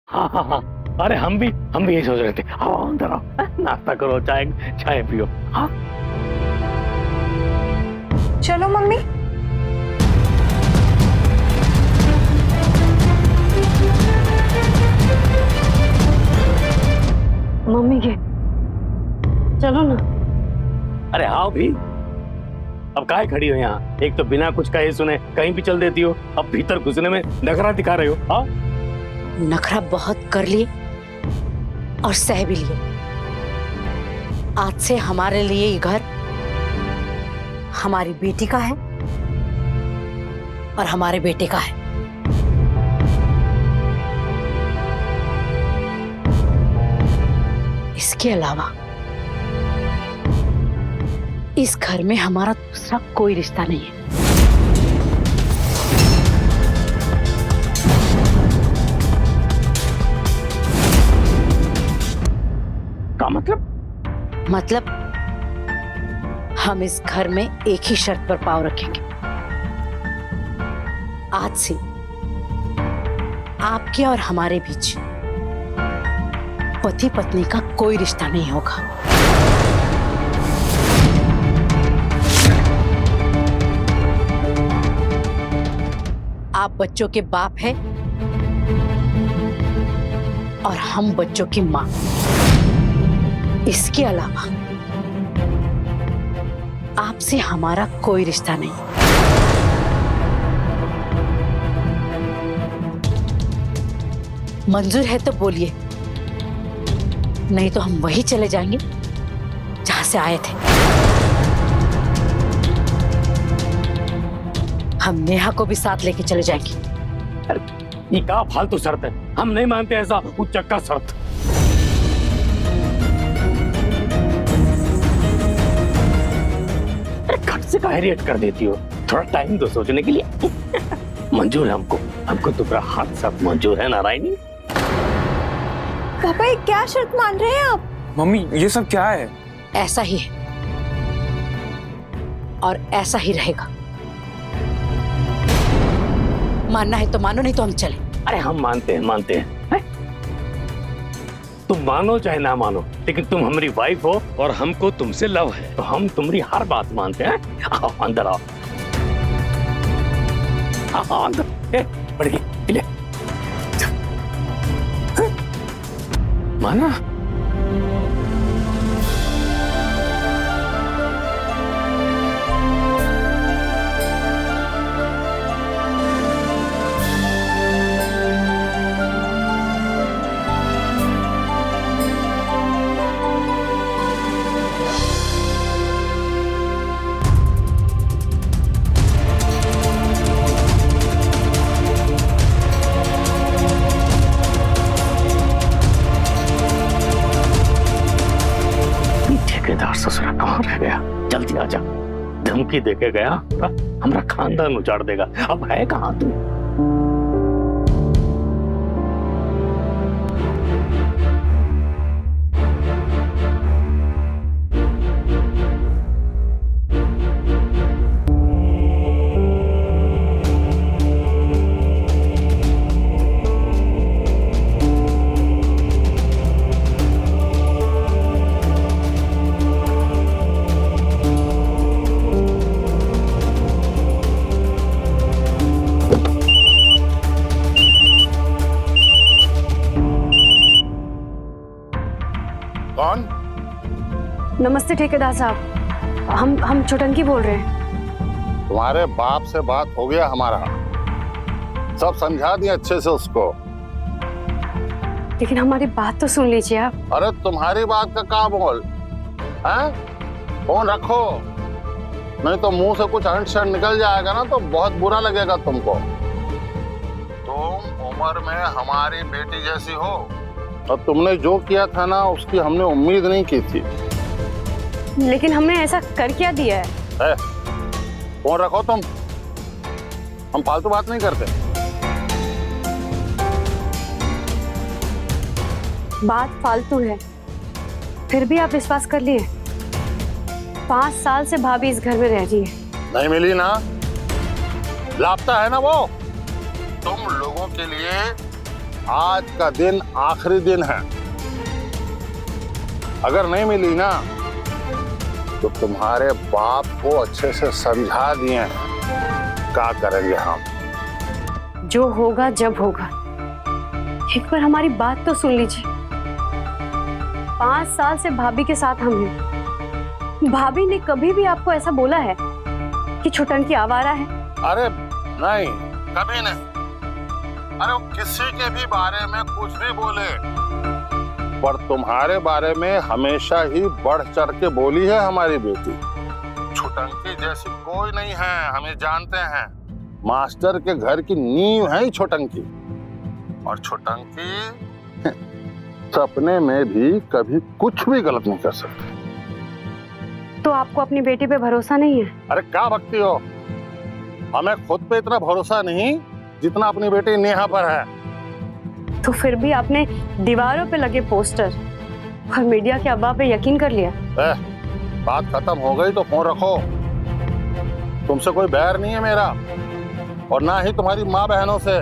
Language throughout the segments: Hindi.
हाँ हाँ हाँ, अरे हम भी यही सोच रहे थे। आओ अंदर आओ, नाश्ता करो, चाय चाय पियो। हाँ चलो मम्मी। मम्मी के चलो ना। अरे आओ भी, अब काहे खड़ी हो यहाँ? एक तो बिना कुछ कहे सुने कहीं भी चल देती हो, अब भीतर घुसने में नखरा दिखा रहे हो। हाँ नखरा बहुत कर लिए और सह भी लिए। आज से हमारे लिए ये घर हमारी बेटी का है और हमारे बेटे का है। इसके अलावा इस घर में हमारा दूसरा कोई रिश्ता नहीं है। का मतलब? मतलब हम इस घर में एक ही शर्त पर पाँव रखेंगे। आज से आपके और हमारे बीच पति पत्नी का कोई रिश्ता नहीं होगा। आप बच्चों के बाप हैं और हम बच्चों की मां। इसके अलावा आपसे हमारा कोई रिश्ता नहीं। मंजूर है तो बोलिए, नहीं तो हम वही चले जाएंगे जहां से आए थे। हम नेहा को भी साथ लेके चले जाएंगे। अरे ये क्या फालतू शर्त है? हम नहीं मानते ऐसा उच्चक्का शर्त। घट से काहे रिएक्ट कर देती हो? थोड़ा टाइम दो सोचने के लिए। मंजूर है हमको तुम्हारा हाथ साथ मंजूर है नारायणी। पापा ये क्या शर्त मान रहे हैं आप? मम्मी ये सब क्या है? ऐसा ही है और ऐसा ही रहेगा। मानना है तो मानो, नहीं तो हम चले। अरे हम मानते हैं, हैं? तुम मानो चाहे ना मानो, लेकिन तुम हमारी वाइफ हो और हमको तुमसे लव है, तो हम तुम्हारी हर बात मानते हैं। आओ अंदर आओ। हाँ अंदर बढ़ गई ले। माना ससुरा कहाँ रह गया? जल्दी आजा। धमकी देके गया हमारा खानदान उजाड़ देगा। अब है कहाँ तू? कौन? नमस्ते ठेकेदार साहब, हम छोटंकी बोल रहे हैं। तुम्हारे बाप से बात हो गया हमारा, सब समझा दिया अच्छे से उसको। लेकिन हमारी बात तो सुन लीजिए आप। अरे तुम्हारी बात का क्या बोल हैं? फोन रखो, नहीं तो मुंह से कुछ अंट शंट निकल जाएगा ना तो बहुत बुरा लगेगा तुमको। तुम उम्र में हमारी बेटी जैसी हो और तुमने जो किया था ना उसकी हमने उम्मीद नहीं की थी। लेकिन हमने ऐसा कर क्या दिया है? फोन रखो तुम, हम फालतू बात नहीं करते। बात फालतू है, फिर भी आप विश्वास कर लिए। 5 साल से भाभी इस घर में रह रही है। नहीं मिली ना, लापता है ना वो। तुम लोगों के लिए आज का दिन आखिरी दिन है। अगर नहीं मिली ना तो तुम्हारे बाप को अच्छे से समझा दिए हैं क्या करेंगे हम। जो होगा जब होगा, एक बार हमारी बात तो सुन लीजिए। 5 साल से भाभी के साथ हम हैं। भाभी ने कभी भी आपको ऐसा बोला है कि छुटंकी आवारा है? अरे नहीं, कभी नहीं। अरे वो किसी के भी बारे में कुछ भी बोले, पर तुम्हारे बारे में हमेशा ही बढ़ चढ़ के बोली है हमारी बेटी। छुटंकी जैसी कोई नहीं है, हमें जानते हैं। मास्टर के घर की नींव है ही छुटंकी। और छुटंकी सपने में भी कभी कुछ भी गलत नहीं कर सकती। तो आपको अपनी बेटी पे भरोसा नहीं है? अरे क्या भक्ति हो, हमें खुद पे इतना भरोसा नहीं जितना अपनी बेटी नेहा पर है। तो फिर भी आपने दीवारों पे लगे पोस्टर और मीडिया के अफवाह पे यकीन कर लिया? बात खत्म हो गई तो फोन रखो। तुमसे कोई बैर नहीं है मेरा, और ना ही तुम्हारी माँ बहनों से।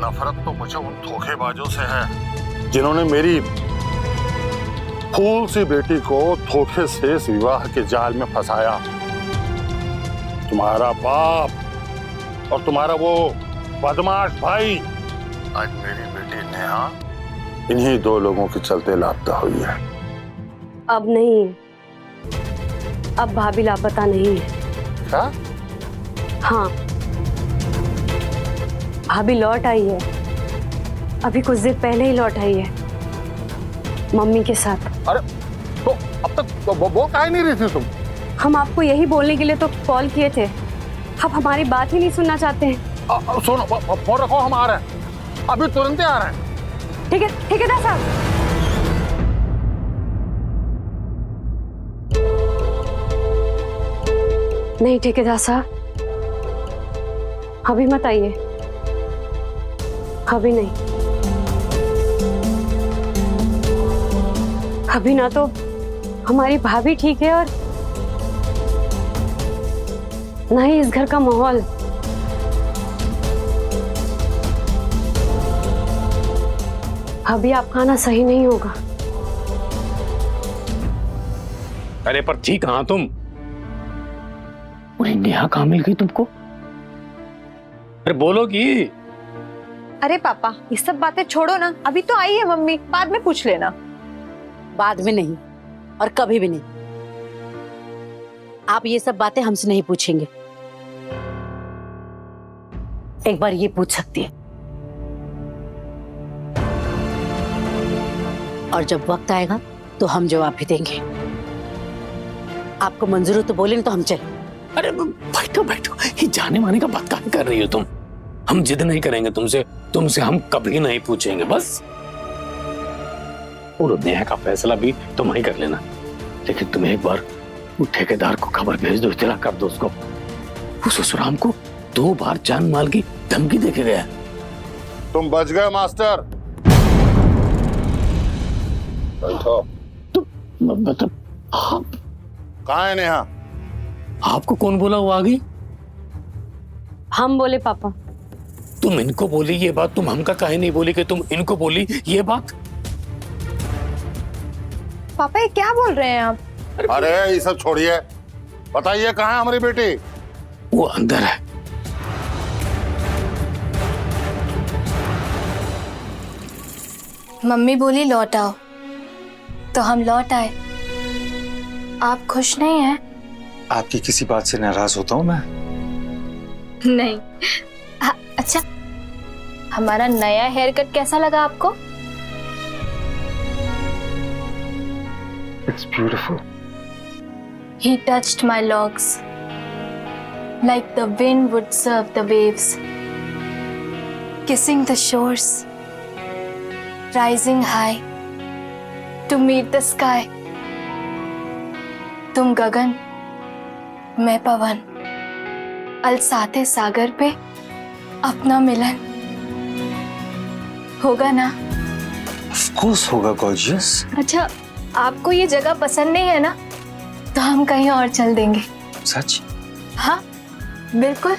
नफरत तो मुझे उन धोखेबाजों से है जिन्होंने मेरी फूल सी बेटी को धोखे से इस विवाह के जाल में फंसाया। तुम्हारा बाप और तुम्हारा वो बदमाश भाई। आज मेरी बेटी नेहा इन्हीं 2 लोगों के चलते लापता हुई है। अब नहीं, अब भाभी लापता नहीं है। क्या? हाँ, भाभी लौट आई है। अभी कुछ देर पहले ही लौट आई है, मम्मी के साथ। अरे तो अब तक तो वो काहे नहीं रही थी तुम? हम आपको यही बोलने के लिए तो कॉल किए थे, आप हमारी बात ही नहीं सुनना चाहते हैं। सुनो, फोन रखो, हम आ रहे हैं, अभी तुरंत ही आ रहे हैं। ठीक है ठेकेदार साहब। नहीं ठेकेदार साहब, अभी मत आइए, अभी नहीं। अभी ना तो हमारी भाभी ठीक है और ना ही इस घर का माहौल। अभी आपका आना सही नहीं होगा। अरे पर ठीक कहाँ तुम? पूरी नेहा कहाँ मिल गई तुमको? अरे बोलो कि। अरे पापा, ये सब बातें छोड़ो ना, अभी तो आई है मम्मी, बाद में पूछ लेना। बाद में नहीं और कभी भी नहीं। आप ये सब बातें हमसे नहीं पूछेंगे। एक बार ये पूछ सकती है, और जब वक्त आएगा तो हम जवाब भी देंगे। आपको मंजूर हो तो बोले, नहीं तो हम चलें। अरे बैठो बैठो, ये जाने माने का बात क्या कर रही हो तुम? हम जिद नहीं करेंगे तुमसे हम कभी नहीं पूछेंगे बस। और नेहा का फैसला भी तुम ही कर लेना, लेकिन तुम एक बार वो ठेकेदार को खबर भेज दो, इत्तला कर दो उसको। वो ससुराम को 2 बार जान माल की धमकी देके गया। तुम बच गए मास्टर। बैठो। तो मतलब कहाँ है नेहा? आपको कौन बोला वो आ गई? हम बोले पापा। तुम इनको बोली ये बात, तुम हमका काहे नहीं बोली कि तुम इनको बोली ये बात? पापा ये क्या बोल रहे हैं आप? अरे ये सब छोड़िए, बताइए कहाँ है हमारी बेटी? वो अंदर है। मम्मी बोली लौट आओ, तो हम लौट आए। आप खुश नहीं हैं? आपकी किसी बात से नाराज होता हूँ मैं? नहीं। अच्छा, हमारा नया हेयर कट कैसा लगा आपको? It's beautiful. He touched my locks like the wind would serve the waves, kissing the shores, rising high to meet the sky. तुम गगन, मैं पवन, अलसाते सागर पे अपना मिलन होगा ना? Of course होगा gorgeous. अच्छा, आपको ये जगह पसंद नहीं है ना, तो हम कहीं और चल देंगे। सच? हाँ बिल्कुल,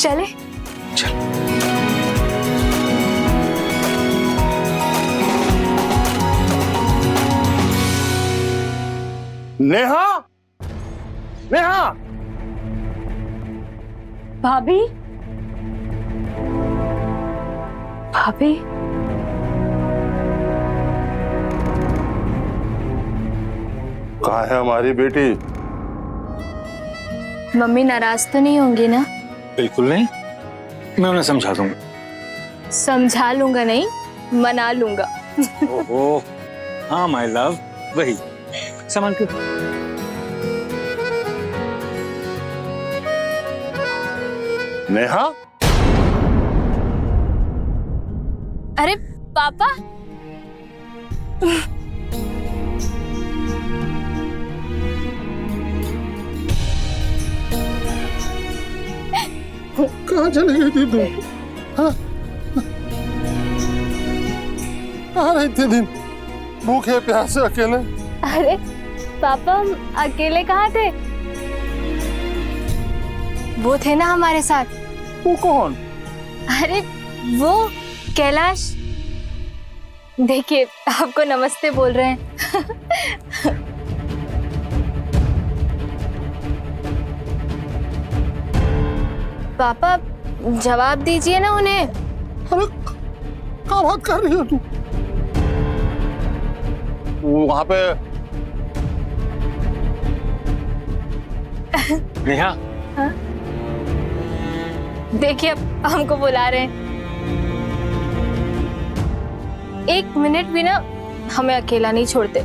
चले। चल। नेहा, नेहा, भाभी, भाभी, कहाँ है हमारी बेटी? मम्मी नाराज तो नहीं होंगी ना? बिल्कुल नहीं, मैं उन्हें समझा दूंगा। समझा लूंगा नहीं, मना लूंगा। ओहो, हाँ माय लव, वही सामान क्यों? नेहा, अरे पापा, कहाँ चली गई थी तुम? हाँ? कहाँ रही थी दिन भूखे प्यासे अकेले? अरे पापा, हम अकेले कहाँ थे? वो थे ना हमारे साथ। वो कौन? अरे वो कैलाश, देखिए आपको नमस्ते बोल रहे हैं। पापा जवाब दीजिए ना उन्हें। अरे क्या बात कर रही हो तू? वहां पे नेहा, देखिए अब हमको बुला रहे हैं। एक मिनट भी ना हमें अकेला नहीं छोड़ते।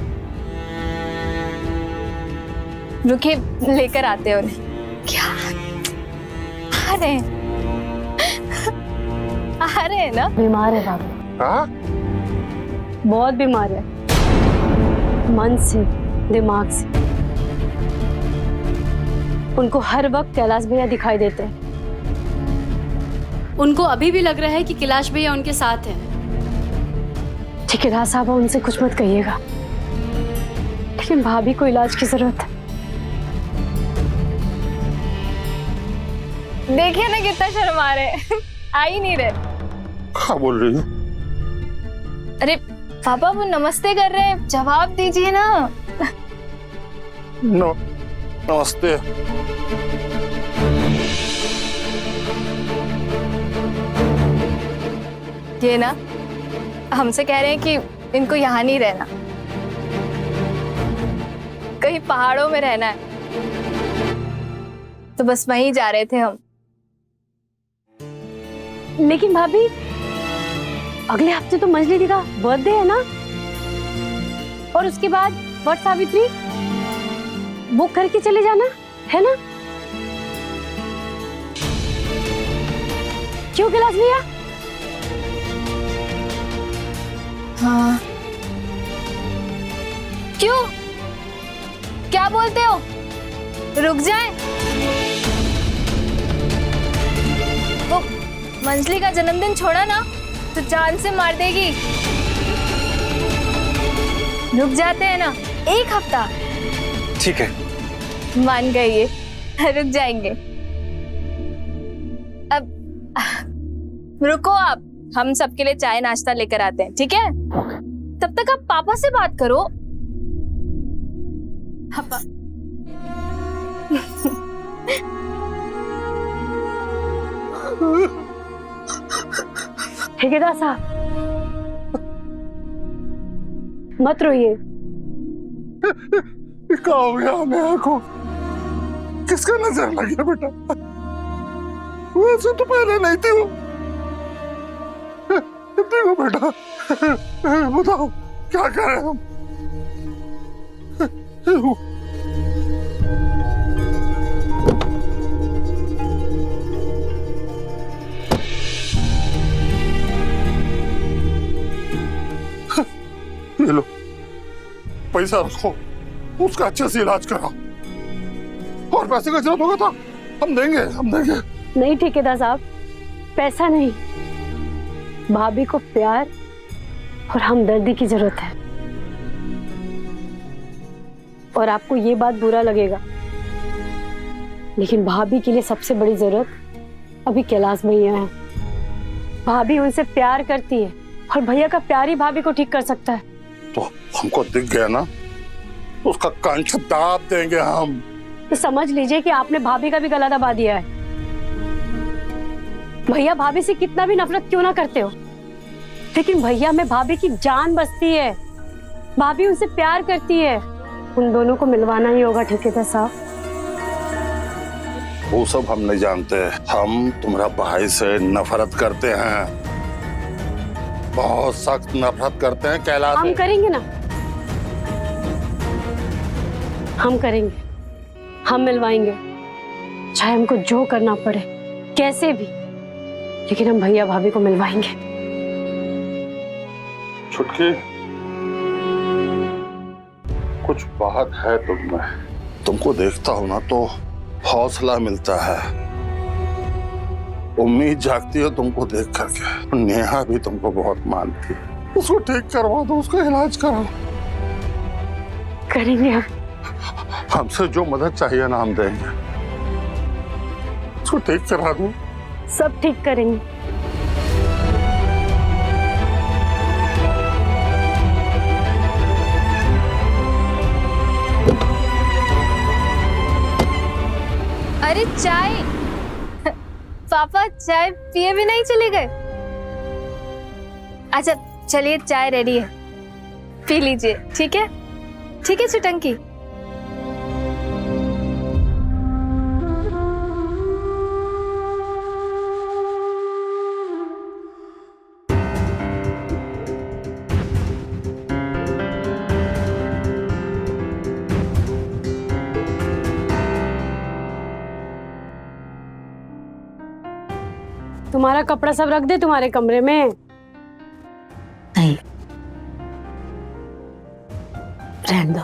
रुकिए, लेकर आते हैं उन्हें। क्या आ रहे हैं? आ रहे हैं ना? बीमार है भाभी, हाँ? बहुत बीमार है, मन से, दिमाग से। उनको हर वक्त कैलाश भैया दिखाई देते हैं। उनको अभी भी लग रहा है कि कैलाश भैया उनके साथ हैं। ठेकेदार साहब, उनसे कुछ मत कहिएगा, लेकिन भाभी को इलाज की जरूरत है। देखिए ना कितना शर्मा रहे हैं। आ ही नहीं रहे। क्या बोल रही हो? अरे पापा, वो नमस्ते कर रहे हैं, जवाब दीजिए ना। नमस्ते। ये ना हमसे कह रहे हैं कि इनको यहाँ नहीं रहना, कहीं पहाड़ों में रहना है। तो बस वहीं जा रहे थे हम। लेकिन भाभी, अगले हफ्ते तो मंजली दी का बर्थडे है ना, और उसके बाद वट सावित्री बुक करके चले जाना है ना? क्यों कैलाश भैया? हाँ, क्यों? क्या बोलते हो? रुक जाए। वो मंजली का जन्मदिन छोड़ा ना तो जान से मार देगी। रुक जाते हैं ना, एक हफ्ता। ठीक है, मान गई ये, रुक जाएंगे। अब रुको आप, हम सबके लिए चाय नाश्ता लेकर आते हैं, ठीक है? तब तक आप पापा से बात करो। पापा। ठेकेदार साहब, मत रोइए। क्या हो गया नेहा को? किसका नजर लग गया बेटा? वैसे तो पहले नहीं थी वो। देखो बेटा, बताओ क्या करें हम? ले लो, पैसा रखो, उसका अच्छे से इलाज कराओ। और पैसे का जरूरत होगा तो हम देंगे। नहीं ठेकेदार साहब, पैसा नहीं, भाभी को प्यार और हमदर्दी की जरूरत है। और आपको ये बात बुरा लगेगा, लेकिन भाभी के लिए सबसे बड़ी जरूरत अभी कैलाश भैया है। भाभी उनसे प्यार करती है और भैया का प्यार ही भाभी को ठीक कर सकता है। तो हमको दिख गया ना उसका कंठ दाब देंगे हम। तो समझ लीजिए कि आपने भाभी का भी गला दबा दिया है। भैया भाभी से कितना भी नफरत क्यों ना करते हो, लेकिन भैया में भाभी की जान बसती है। भाभी उनसे प्यार करती है। उन दोनों को मिलवाना ही होगा ठेकेदार साहब। वो सब हम नहीं जानते। हम तुम्हारा भाई से नफरत करते हैं, बहुत सख्त नफरत करते हैं कैलाश हम से। करेंगे ना, हम करेंगे, हम मिलवाएंगे, चाहे हमको जो करना पड़े, कैसे भी, लेकिन हम भैया भाभी को मिलवाएंगे। छुटकी, कुछ बात है तुम में। तुमको देखता हूं ना तो हौसला मिलता है, उम्मीद जागती है तुमको देख करके। नेहा भी तुमको बहुत मानती है। उसको ठीक करवा दो, उसका इलाज करो। करेंगे हम। हमसे जो मदद चाहिए ना हम देंगे। उसको ठीक करा दो। सब ठीक करेंगे। अरे चाय। पापा चाय पिए भी नहीं चले गए। अच्छा चलिए, चाय रेडी है, पी लीजिए। ठीक है, ठीक है छुटंकी। तुम्हारा कपड़ा सब रख दे तुम्हारे कमरे में। नहीं, रहने दो।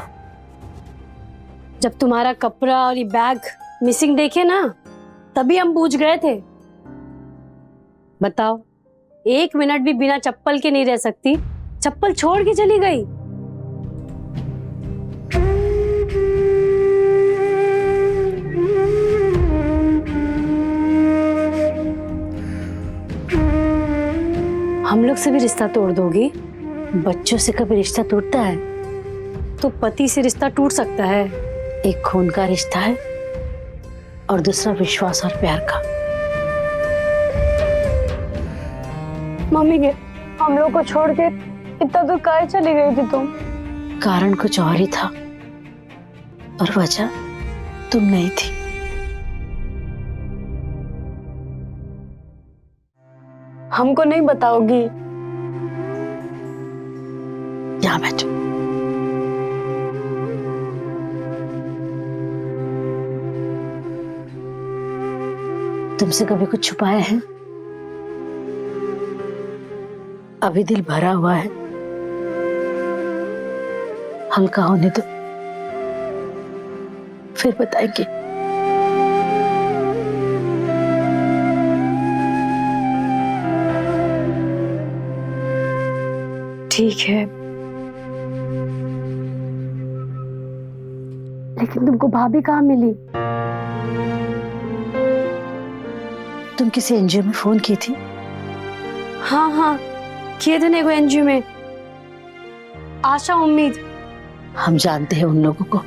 जब तुम्हारा कपड़ा और ये बैग मिसिंग देखे ना, तभी हम पूछ गए थे। बताओ, 1 मिनट भी बिना चप्पल के नहीं रह सकती, चप्पल छोड़ के चली गई। हम लोग से भी रिश्ता तोड़ दोगी? बच्चों से कभी रिश्ता टूटता है? तो पति से रिश्ता टूट सकता है। एक खून का रिश्ता है और दूसरा विश्वास और प्यार का। मम्मी के हम लोग को छोड़ के इतना दूर काहे चली गई थी तुम? कारण कुछ और ही था और वजह तुम नहीं थी। हमको नहीं बताओगी? यहाँ बैठो। तुमसे कभी कुछ छुपाया है? अभी दिल भरा हुआ है, हल्का होने दो, फिर बताएंगे। ठीक है, लेकिन तुमको भाभी कहाँ मिली? तुम किसी एनजीओ में फोन की थी? हाँ हाँ, किए थे एगो एनजीओ में, आशा उम्मीद। हम जानते हैं उन लोगों को।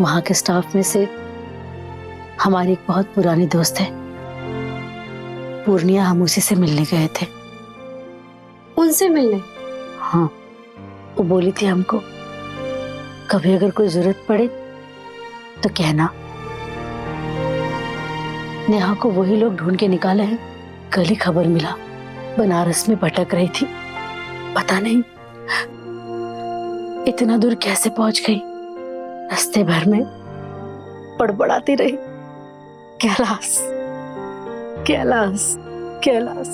वहां के स्टाफ में से हमारी एक बहुत पुरानी दोस्त है पूर्णिया, हम उसी से मिलने गए थे। उनसे मिलने? हाँ, वो बोली थी हमको कभी अगर कोई जरूरत पड़े तो कहना। नेहा को वही लोग ढूंढ के निकाले हैं। कल ही खबर मिला, बनारस में भटक रही थी, पता नहीं इतना दूर कैसे पहुंच गई। रास्ते भर में बड़बड़ाती रही, कैलाश कैलाश कैलाश।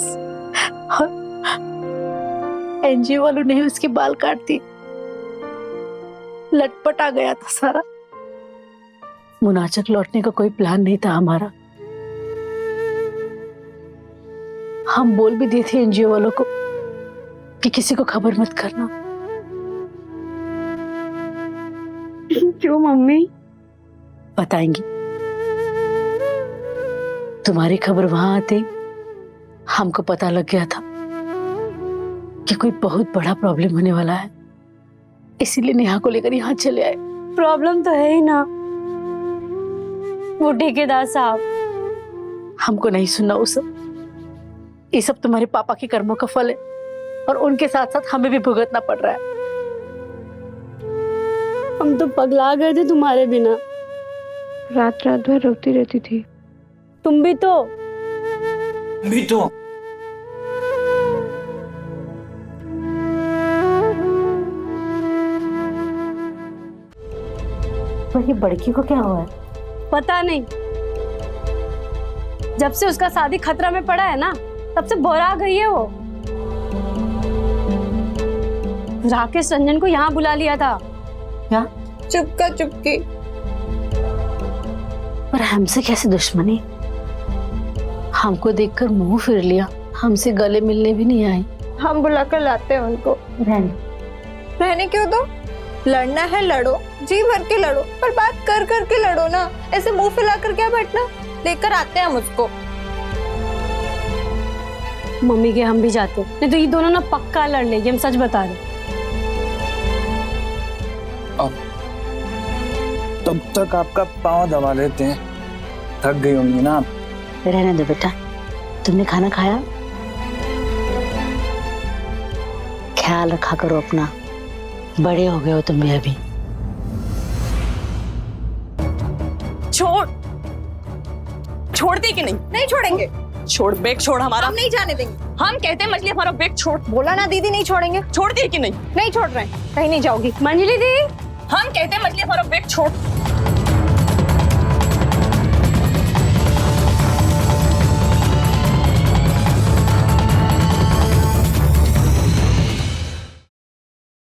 एनजीओ वालों ने उसके बाल काट दिए, लटपट आ गया था सारा। मुनाचक लौटने का कोई प्लान नहीं था हमारा। हम बोल भी दिए थे एनजीओ वालों को कि किसी को खबर मत करना। क्यों मम्मी? बताएंगी। तुम्हारी खबर वहां आते हमको पता लग गया था कि कोई बहुत बड़ा प्रॉब्लम होने वाला है, इसीलिए नेहा को लेकर यहाँ चले आए। प्रॉब्लम तो है ही ना। वो ठेकेदार साहब, हमको नहीं सुनना वो सब। ये सब तुम्हारे पापा के कर्मों का फल है और उनके साथ साथ हमें भी भुगतना पड़ रहा है। हम तो पगला गए थे तुम्हारे बिना। रात रात भर रोती रहती थी। तुम भी तो। पर ये बड़की को क्या हुआ है? पता नहीं, जब से उसका शादी खतरा में पड़ा है ना, तब से बोरा गई है वो। राकेश रंजन को यहाँ बुला लिया था। क्या? चुपका चुपकी। पर हमसे कैसे दुश्मनी? हमको देखकर मुंह फिर लिया, हमसे गले मिलने भी नहीं आई। हम बुलाकर लाते हैं उनको। रहने क्यों दो? लड़ना है लड़ो, जी भर के लड़ो, पर बात कर कर के लड़ो ना। ऐसे मुंह फैलाकर क्या बैठना। लेकर आते हैं हम उसको। मम्मी के हम भी जाते, नहीं तो ये दोनों ना पक्का लड़ लेंगे, हम सच बता रहे। तब तक आपका पाँव दबा लेते हैं, थक गई होंगी ना आप। रहने दो बेटा, तुमने खाना खाया? ख्याल रखा करो अपना, बड़े हो गए हो तुम भी अभी। छोड़ती कि नहीं? नहीं छोड़ेंगे। छोड़, बैग छोड़ हमारा। हम नहीं जाने देंगे। हम कहते हैं मछली हमारा बैग छोड़। बोला ना दीदी, नहीं छोड़ेंगे। छोड़ती है कि नहीं? नहीं छोड़ रहे हैं। कहीं नहीं जाओगी। मंजली दी, हम कहते हैं मछली हमारा बैग छोड़।